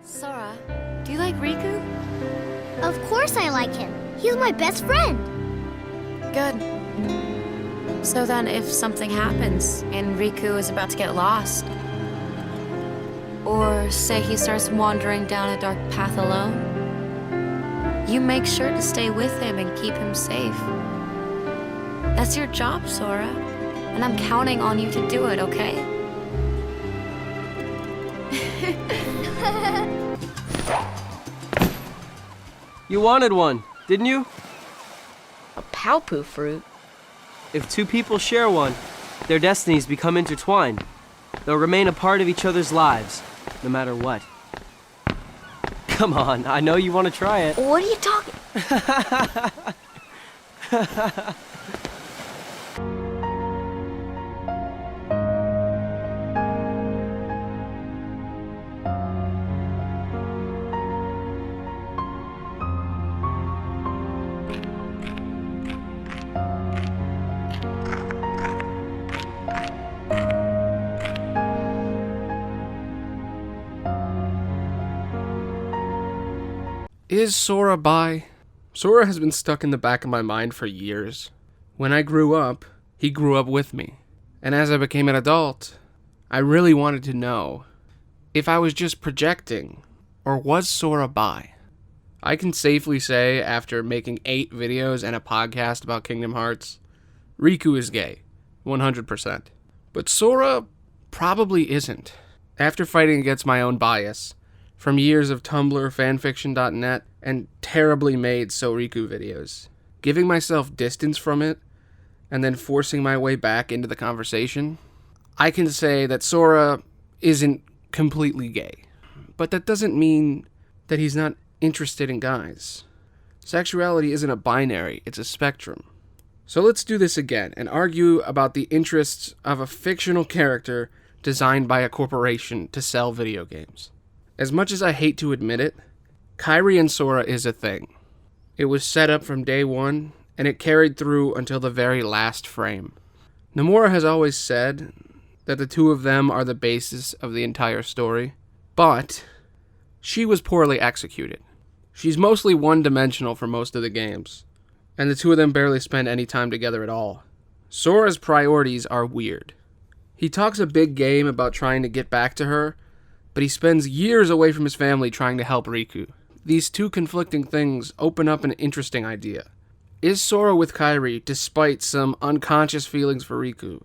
Sora, do you like Riku? Of course I like him. He's my best friend. Good. So then if something happens and Riku is about to get lost, or say he starts wandering down a dark path alone, you make sure to stay with him and keep him safe. That's your job, Sora, and I'm counting on you to do it, okay? You wanted one, didn't you? A Palpu fruit? If two people share one, their destinies become intertwined. They'll remain a part of each other's lives, no matter what. Come on, I know you want to try it. What are you talking? Is Sora bi? Sora has been stuck in the back of my mind for years. When I grew up, he grew up with me. And as I became an adult, I really wanted to know if I was just projecting, or was Sora bi? I can safely say, after making 8 videos and a podcast about Kingdom Hearts, Riku is gay, 100%. But Sora probably isn't. After fighting against my own bias, from years of Tumblr, fanfiction.net, and terribly made Soriku videos, giving myself distance from it, and then forcing my way back into the conversation, I can say that Sora isn't completely gay. But that doesn't mean that he's not interested in guys. Sexuality isn't a binary, it's a spectrum. So let's do this again and argue about the interests of a fictional character designed by a corporation to sell video games. As much as I hate to admit it, Kairi and Sora is a thing. It was set up from day one, and it carried through until the very last frame. Nomura has always said that the two of them are the basis of the entire story, but she was poorly executed. She's mostly one-dimensional for most of the games, and the two of them barely spend any time together at all. Sora's priorities are weird. He talks a big game about trying to get back to her, but he spends years away from his family trying to help Riku. These two conflicting things open up an interesting idea. Is Sora with Kairi despite some unconscious feelings for Riku?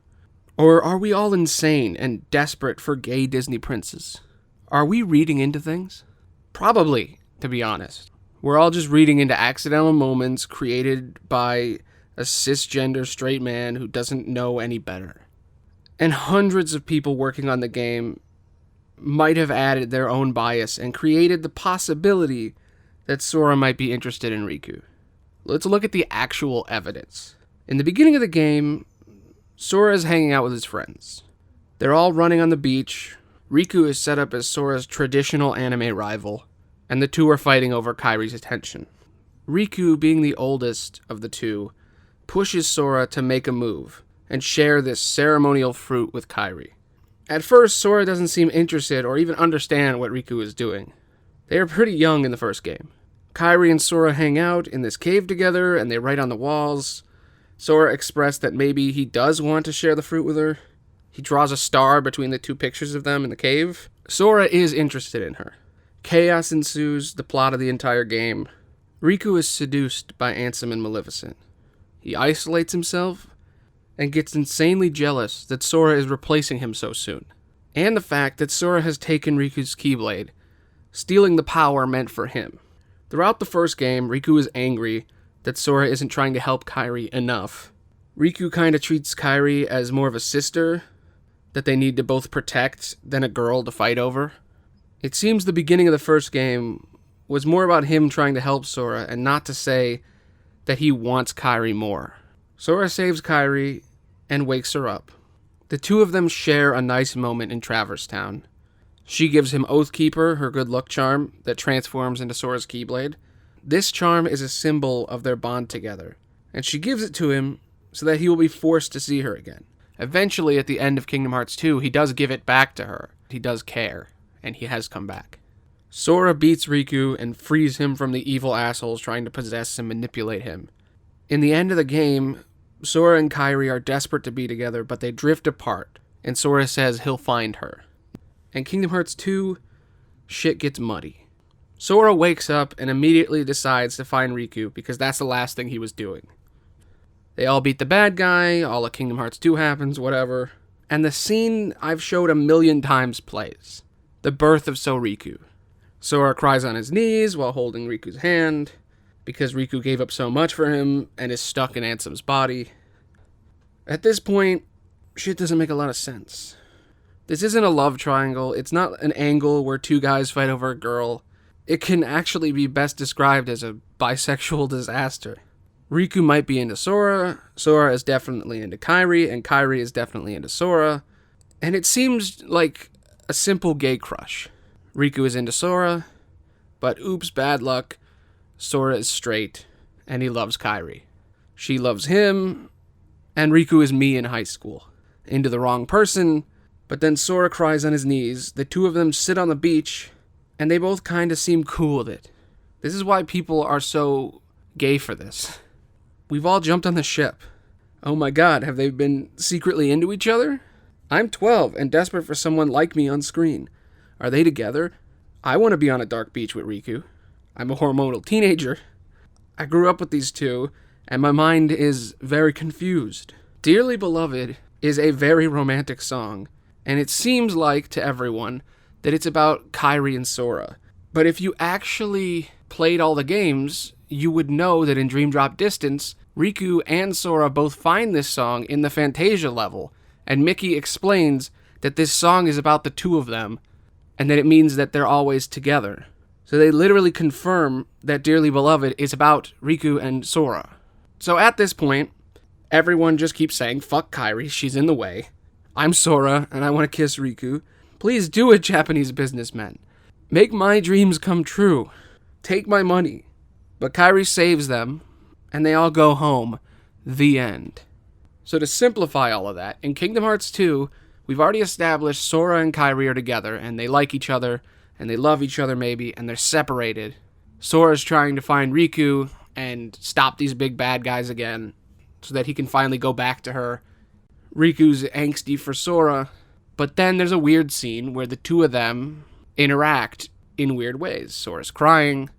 Or are we all insane and desperate for gay Disney princes? Are we reading into things? Probably, to be honest. We're all just reading into accidental moments created by a cisgender straight man who doesn't know any better. And hundreds of people working on the game might have added their own bias and created the possibility that Sora might be interested in Riku. Let's look at the actual evidence. In the beginning of the game, Sora is hanging out with his friends. They're all running on the beach. Riku is set up as Sora's traditional anime rival, and the two are fighting over Kairi's attention. Riku, being the oldest of the two, pushes Sora to make a move and share this ceremonial fruit with Kairi. At first, Sora doesn't seem interested or even understand what Riku is doing. They are pretty young in the first game. Kairi and Sora hang out in this cave together, and they write on the walls. Sora expressed that maybe he does want to share the fruit with her. He draws a star between the two pictures of them in the cave. Sora is interested in her. Chaos ensues, the plot of the entire game. Riku is seduced by Ansem and Maleficent. He isolates himself and gets insanely jealous that Sora is replacing him so soon. And the fact that Sora has taken Riku's Keyblade, stealing the power meant for him. Throughout the first game, Riku is angry that Sora isn't trying to help Kairi enough. Riku kinda treats Kairi as more of a sister that they need to both protect than a girl to fight over. It seems the beginning of the first game was more about him trying to help Sora and not to say that he wants Kairi more. Sora saves Kairi and wakes her up. The two of them share a nice moment in Traverse Town. She gives him Oathkeeper, her good luck charm, that transforms into Sora's Keyblade. This charm is a symbol of their bond together, and she gives it to him so that he will be forced to see her again. Eventually, at the end of Kingdom Hearts 2, he does give it back to her. He does care, and he has come back. Sora beats Riku and frees him from the evil assholes trying to possess and manipulate him. In the end of the game, Sora and Kairi are desperate to be together, but they drift apart, and Sora says he'll find her. In Kingdom Hearts 2, shit gets muddy. Sora wakes up and immediately decides to find Riku because that's the last thing he was doing. They all beat the bad guy, all of Kingdom Hearts 2 happens, whatever. And the scene I've showed 1,000,000 times plays. The birth of Soriku. Sora cries on his knees while holding Riku's hand, because Riku gave up so much for him and is stuck in Ansem's body. At this point, shit doesn't make a lot of sense. This isn't a love triangle, it's not an angle where two guys fight over a girl. It can actually be best described as a bisexual disaster. Riku might be into Sora, Sora is definitely into Kairi, and Kairi is definitely into Sora, and it seems like a simple gay crush. Riku is into Sora, but oops, bad luck, Sora is straight, and he loves Kairi. She loves him, and Riku is me in high school. Into the wrong person, but then Sora cries on his knees, the two of them sit on the beach, and they both kinda seem cool with it. This is why people are so gay for this. We've all jumped on the ship. Oh my god, have they been secretly into each other? I'm 12 and desperate for someone like me on screen. Are they together? I want to be on a dark beach with Riku. I'm a hormonal teenager. I grew up with these two, and my mind is very confused. Dearly Beloved is a very romantic song, and it seems like, to everyone, that it's about Kairi and Sora. But if you actually played all the games, you would know that in Dream Drop Distance, Riku and Sora both find this song in the Fantasia level, and Mickey explains that this song is about the two of them, and that it means that they're always together. So they literally confirm that Dearly Beloved is about Riku and Sora. So at this point, everyone just keeps saying, fuck Kairi, she's in the way. I'm Sora, and I want to kiss Riku. Please do it, Japanese businessmen. Make my dreams come true. Take my money. But Kairi saves them, and they all go home. The end. So to simplify all of that, in Kingdom Hearts 2, we've already established Sora and Kairi are together, and they like each other, and they love each other maybe, and they're separated. Sora's trying to find Riku and stop these big bad guys again, so that he can finally go back to her. Riku's angsty for Sora, but then there's a weird scene where the two of them interact in weird ways. Sora's crying,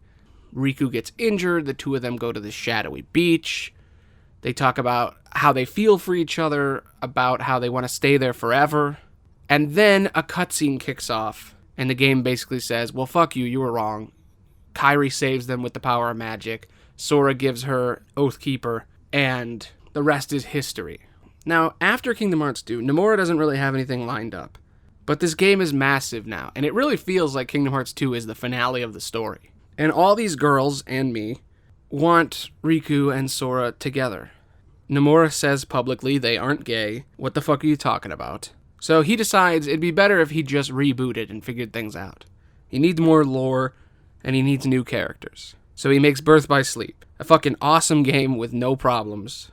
Riku gets injured, the two of them go to this shadowy beach. They talk about how they feel for each other, about how they want to stay there forever. And then a cutscene kicks off, and the game basically says, well, fuck you, you were wrong. Kairi saves them with the power of magic. Sora gives her Oathkeeper, and the rest is history. Now, after Kingdom Hearts 2, Nomura doesn't really have anything lined up. But this game is massive now, and it really feels like Kingdom Hearts 2 is the finale of the story. And all these girls, and me, want Riku and Sora together. Nomura says publicly they aren't gay. What the fuck are you talking about? So he decides it'd be better if he just rebooted and figured things out. He needs more lore, and he needs new characters. So he makes Birth by Sleep, a fucking awesome game with no problems.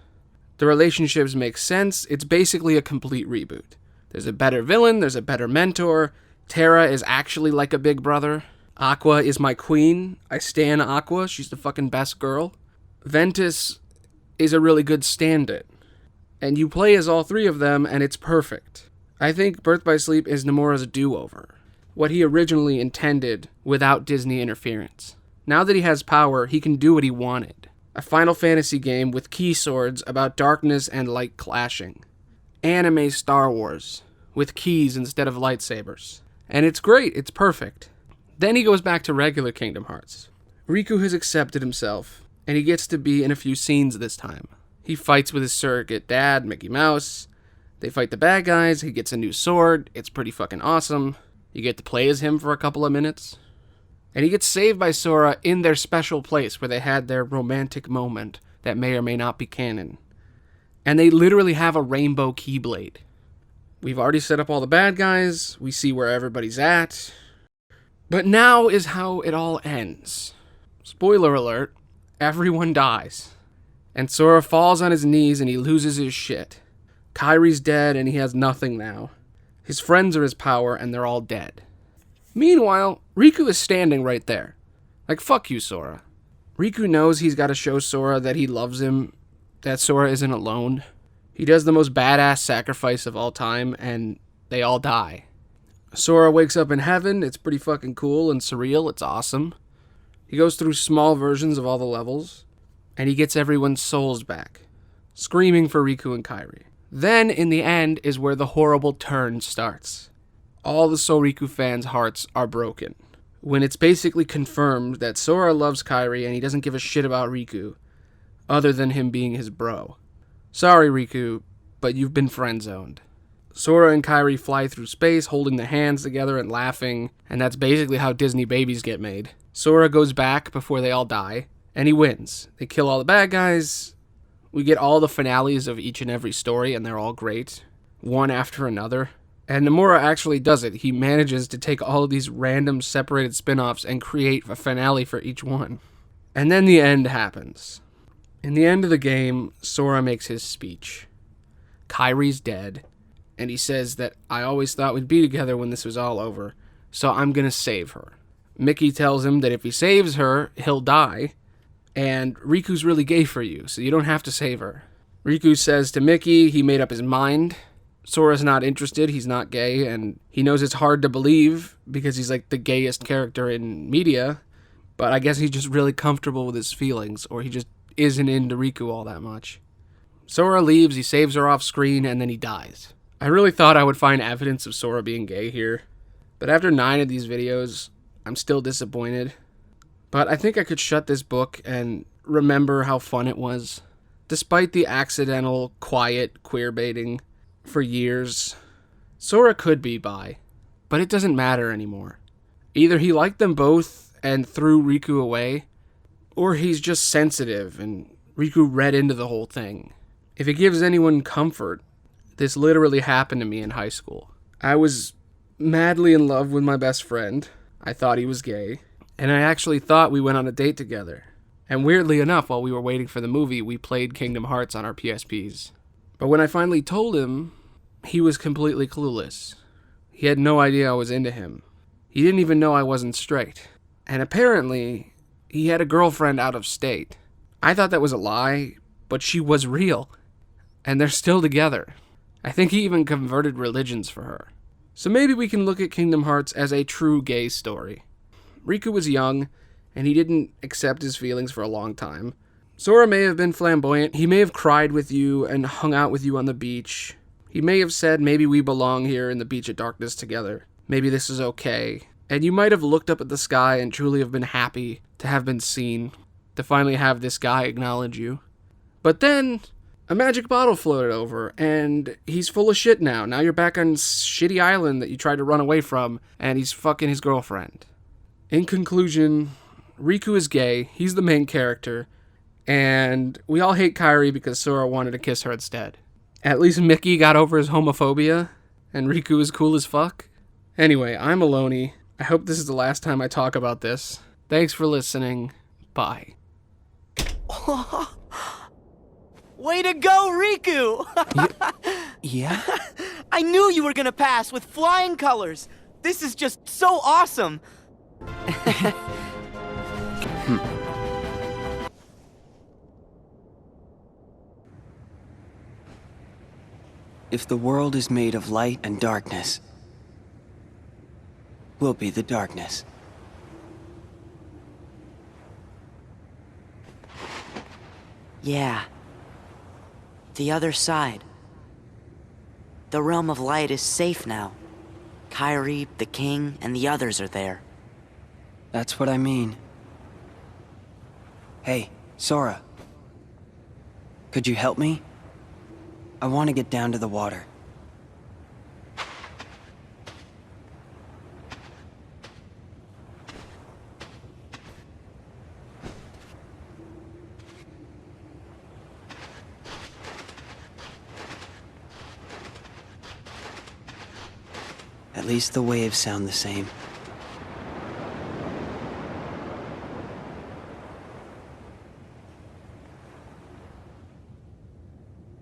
The relationships make sense, it's basically a complete reboot. There's a better villain, there's a better mentor, Terra is actually like a big brother, Aqua is my queen, I stan Aqua, she's the fucking best girl. Ventus is a really good stand-in. And you play as all three of them, and it's perfect. I think Birth by Sleep is Nomura's do-over. What he originally intended without Disney interference. Now that he has power, he can do what he wanted. A Final Fantasy game with key swords about darkness and light clashing. Anime Star Wars, with keys instead of lightsabers. And it's great, it's perfect. Then he goes back to regular Kingdom Hearts. Riku has accepted himself, and he gets to be in a few scenes this time. He fights with his surrogate dad, Mickey Mouse. They fight the bad guys, he gets a new sword, it's pretty fucking awesome. You get to play as him for a couple of minutes. And he gets saved by Sora in their special place where they had their romantic moment that may or may not be canon. And they literally have a rainbow Keyblade. We've already set up all the bad guys, we see where everybody's at. But now is how it all ends. Spoiler alert, everyone dies. And Sora falls on his knees and he loses his shit. Kairi's dead and he has nothing now. His friends are his power and they're all dead. Meanwhile, Riku is standing right there. Like, fuck you, Sora. Riku knows he's got to show Sora that he loves him, that Sora isn't alone. He does the most badass sacrifice of all time, and they all die. Sora wakes up in heaven. It's pretty fucking cool and surreal. It's awesome. He goes through small versions of all the levels, and he gets everyone's souls back, screaming for Riku and Kairi. Then, in the end, is where the horrible turn starts. All the Soriku fans' hearts are broken, when it's basically confirmed that Sora loves Kairi and he doesn't give a shit about Riku, other than him being his bro. Sorry, Riku, but you've been friend-zoned. Sora and Kairi fly through space, holding their hands together and laughing, and that's basically how Disney babies get made. Sora goes back before they all die, and he wins. They kill all the bad guys. We get all the finales of each and every story, and they're all great, one after another. And Nomura actually does it. He manages to take all of these random separated spin-offs and create a finale for each one. And then the end happens. In the end of the game, Sora makes his speech. Kairi's dead, and he says that I always thought we'd be together when this was all over, so I'm gonna save her. Mickey tells him that if he saves her, he'll die, and Riku's really gay for you, so you don't have to save her. Riku says to Mickey he made up his mind. Sora's not interested, he's not gay, and he knows it's hard to believe because he's like the gayest character in media, but I guess he's just really comfortable with his feelings, or he just isn't into Riku all that much. Sora leaves, he saves her off screen, and then he dies. I really thought I would find evidence of Sora being gay here, but after 9 of these videos, I'm still disappointed. But I think I could shut this book and remember how fun it was. Despite the accidental, quiet queerbaiting for years, Sora could be bi, but it doesn't matter anymore. Either he liked them both and threw Riku away, or he's just sensitive and Riku read into the whole thing. If it gives anyone comfort, this literally happened to me in high school. I was madly in love with my best friend. I thought he was gay, and I actually thought we went on a date together. And weirdly enough, while we were waiting for the movie, we played Kingdom Hearts on our PSPs. But when I finally told him, he was completely clueless. He had no idea I was into him. He didn't even know I wasn't straight. And apparently, he had a girlfriend out of state. I thought that was a lie, but she was real. And they're still together. I think he even converted religions for her. So maybe we can look at Kingdom Hearts as a true gay story. Riku was young, and he didn't accept his feelings for a long time. Sora may have been flamboyant. He may have cried with you and hung out with you on the beach. He may have said, maybe we belong here in the Beach of Darkness together. Maybe this is okay. And you might have looked up at the sky and truly have been happy to have been seen, to finally have this guy acknowledge you. But then a magic bottle floated over, and he's full of shit now. Now you're back on shitty island that you tried to run away from, and he's fucking his girlfriend. In conclusion, Riku is gay, he's the main character, and we all hate Kairi because Sora wanted to kiss her instead. At least Mickey got over his homophobia, and Riku is cool as fuck. Anyway, I'm Aloney. I hope this is the last time I talk about this. Thanks for listening. Bye. Way to go, Riku! Yeah? I knew you were gonna pass with flying colors. This is just so awesome. If the world is made of light and darkness, we'll be the darkness. Yeah. The other side. The realm of light is safe now. Kairi, the king, and the others are there. That's what I mean. Hey, Sora. Could you help me? I want to get down to the water. At least the waves sound the same.